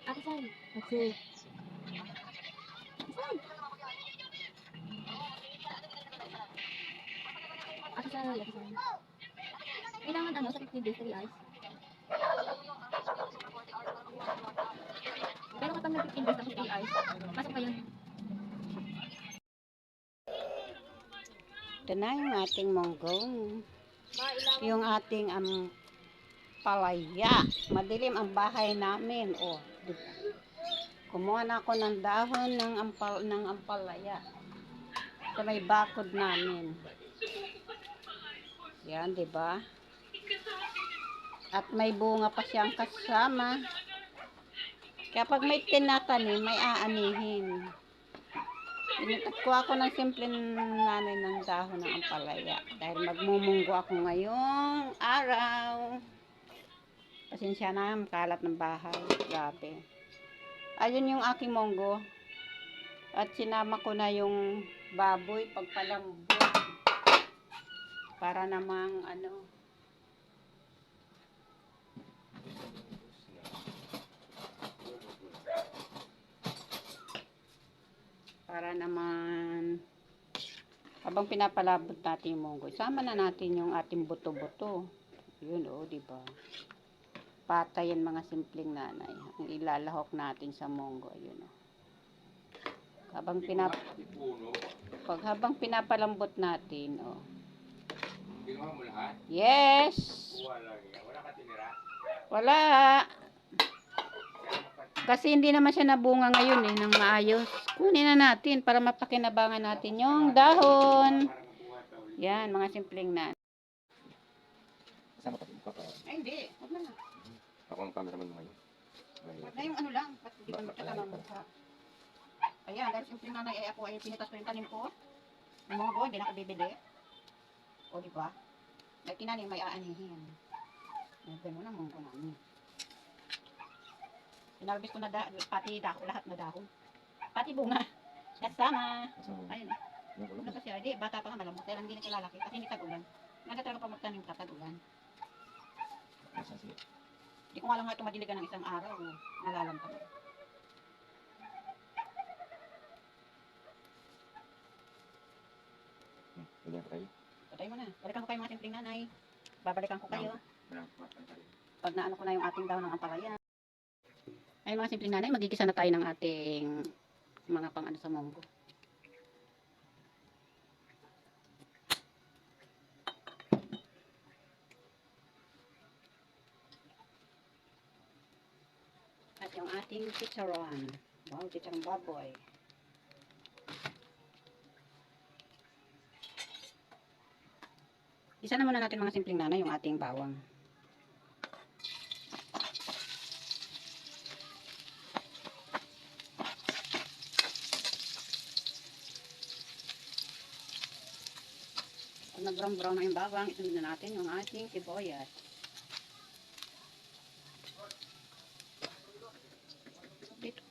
Ate Sal, okay. Ate Sal, Ate Sal. Kailangan ano, sa 15 days, 3 hours. Pero kapag nag-15 days tapos 3 hours, pasok pa yun. Ito na yung ating monggong. Yung ating palaya. Madilim ang bahay namin. Oh, diba? Kumuha na ako ng dahon ng ampalaya. Sa may bakod namin. Yan, diba? At may bunga pa siyang kasama. Kaya pag may tinatanim, may aanihin. Pinagkuha ko ng simple nanay ng dahon ng ampalaya. Dahil magmumunggo ako ngayong araw. Pasensya na, kalat ng bahay. Grabe. Ayun yung aking munggo. At sinama ko na yung baboy pagpalambot. Para namang para naman habang pinapalabot natin yung munggo, isama na natin yung ating buto-buto. Yun, oh, diba? Patay yan mga simpleng nanay. Ang ilalahok natin sa munggo. Ayun, oh. Habang pinapalambot natin, oh. Ginawa mo lahat? Yes! Wala ka tinira? Wala. Kasi hindi naman siya nabunga ngayon ng maayos. Kunin na natin para mapakinabangan natin yung dahon. Yan, mga simpleng nanay. Kasama pa rin Ay, hindi. Huwag na. Ako ang cameraman mo ngayon. Huwag na yung lang. Ba't hindi ko magkakama mo sa... Ayan, dahil simpleng nanay ay ako ay pinitas ko yung tanim ko. Yung mga hindi na ako bibili. O, diba? Dahil tinanim may aanihin. Nagay mo na mong ko namin. Pinarbis ko na pati dahon, lahat na dahon. Pati bunga. Kasama. Ayun. Ano kasi, hindi, bata pa nga malambot. Kaya lang hindi na kilalaki. Kasi hindi tag-ulan. Nagtataraw pa magtanim ka tag-ulan. Hindi ko nga lang nga tumadilig ng isang araw. Nalalamtang. Patay mo na. Balikan ko kayo mga simpleng nanay. Babalikan ko kayo. Pag naano ko na yung ating dahon ng ampalaya. Ay mga simpleng nanay, magigisa na tayo ng ating mga pang sa munggo. At yung ating chicharon. Wow, chicharon baboy. Isa na muna natin mga simpleng nanay yung ating bawang. Pag nag-brown-brown na yung bawang, isunod na natin yung ating sibuyas. Dito.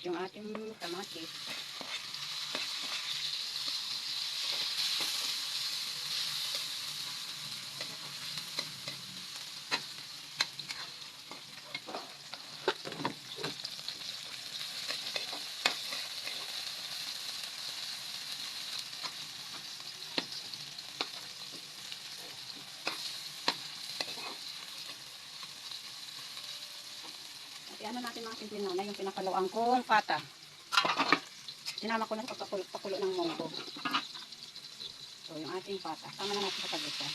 Yung ating kamatis. At ano natin mga simple na yung pinakaluan kong pata. Sinama ko na sa pagpakulo ng munggo. So, yung ating pata. Tama na natin sa pagisa.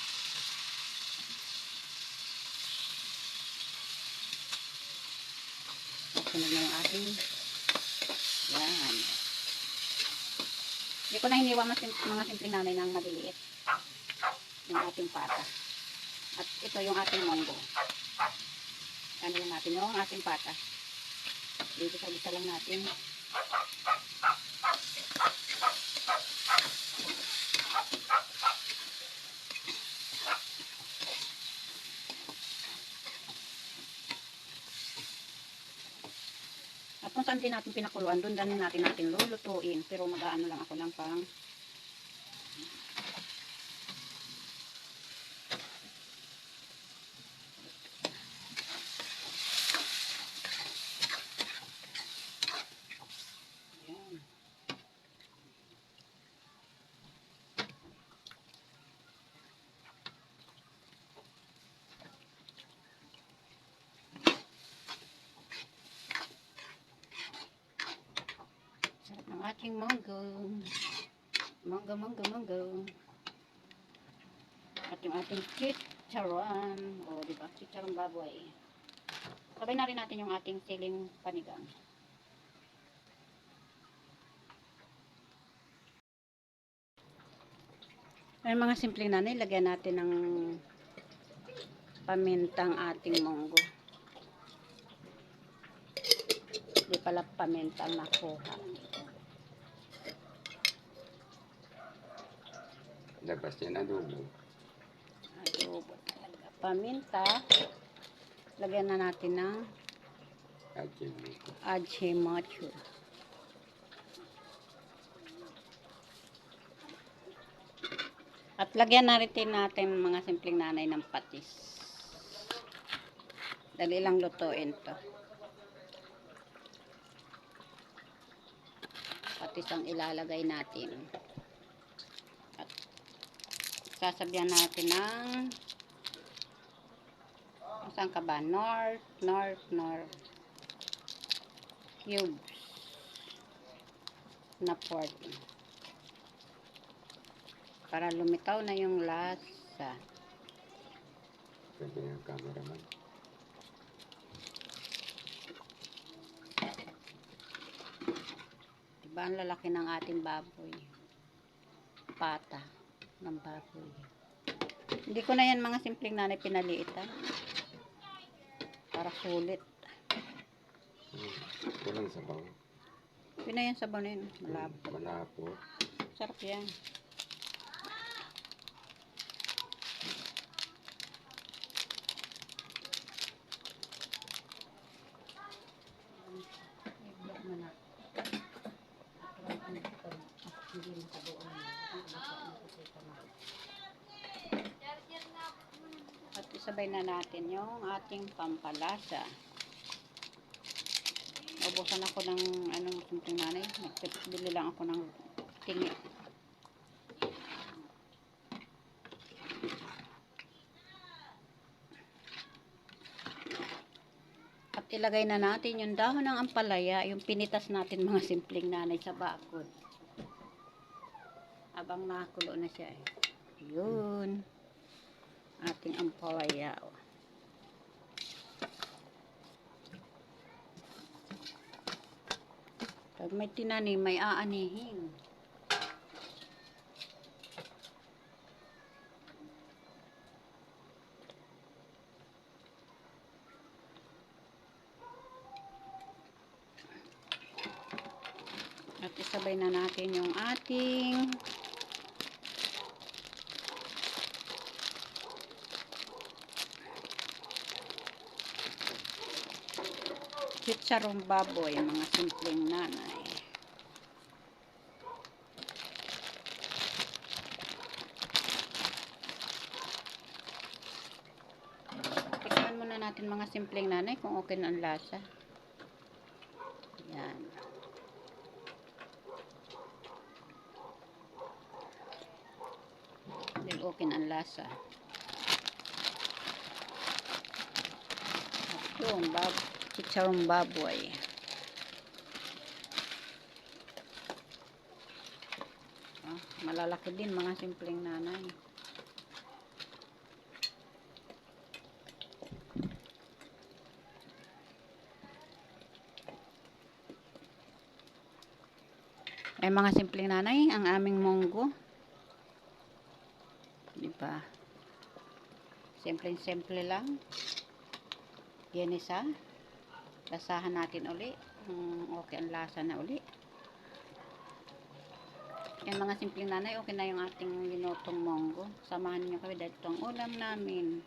Sunod na yung ating yan. Hindi ko na hiniwa mga simpleng nanay ng maliliit. Yung ating pata. At ito yung ating munggo. Ano yung natin yung ating pata. Dito sa bisa lang natin. At kung saan din natin pinakuluan, doon din natin lulutuin. Pero mag-aano lang ako ng pang yan. Sarap ng ating munggo. Munggo. At yung ating chicharon. O, diba? Chicharon baboy. Sabay na rin natin yung ating siling panigang. Ay, mga simpleng nanay, lagyan natin ng pamintang ating munggo. Hindi pala pamintang nakuha. Labas yan adobo. Adobo talaga. Paminta. Lagyan na natin ng Ajinomoto. At lagyan na rin natin mga simpleng nanay ng patis. Dali lang lutuin to. Patis ang ilalagay natin. At sasabihan natin ng saan ka ba? North cubes na pork. Para lumitaw na yung lasa. Pwede yung cameraman. Diba ang lalaki ng ating baboy? Pata ng baboy. Hindi ko na yan mga simpleng nanay pinaliitan. Para sulit. Walang sabaw. Pinayan sa banin. Malapot. Malapot. Sarap yan. At isabay na natin yung ating pampalasa. Ubusan ako ng anong simpleng nanay. Bili lang ako ng tingi. At ilagay na natin yung dahon ng ampalaya, yung pinitas natin mga simpleng nanay sa bakod. Abang nakakulo na siya eh. Yun. Ating ampalaya. Pag may tinanim, may aanihin. At isabay na natin yung ating chicharong baboy, mga simpleng nanay. Tikman muna natin mga simpleng nanay kung okay na ang lasa. Yan. Dahil okay na ang lasa. At yun, chicharong baboy. Malalaki din mga simpleng nanay. Ay mga simpleng nanay, ang aming munggo. Diba? Simpleng-simple lang. Yan isa. Lasahan natin uli. Okay ang lasa na uli. Yan mga simpleng nanay, okay na yung ating linutong munggo. Samahan niyo kami dahil ito ang ulam namin.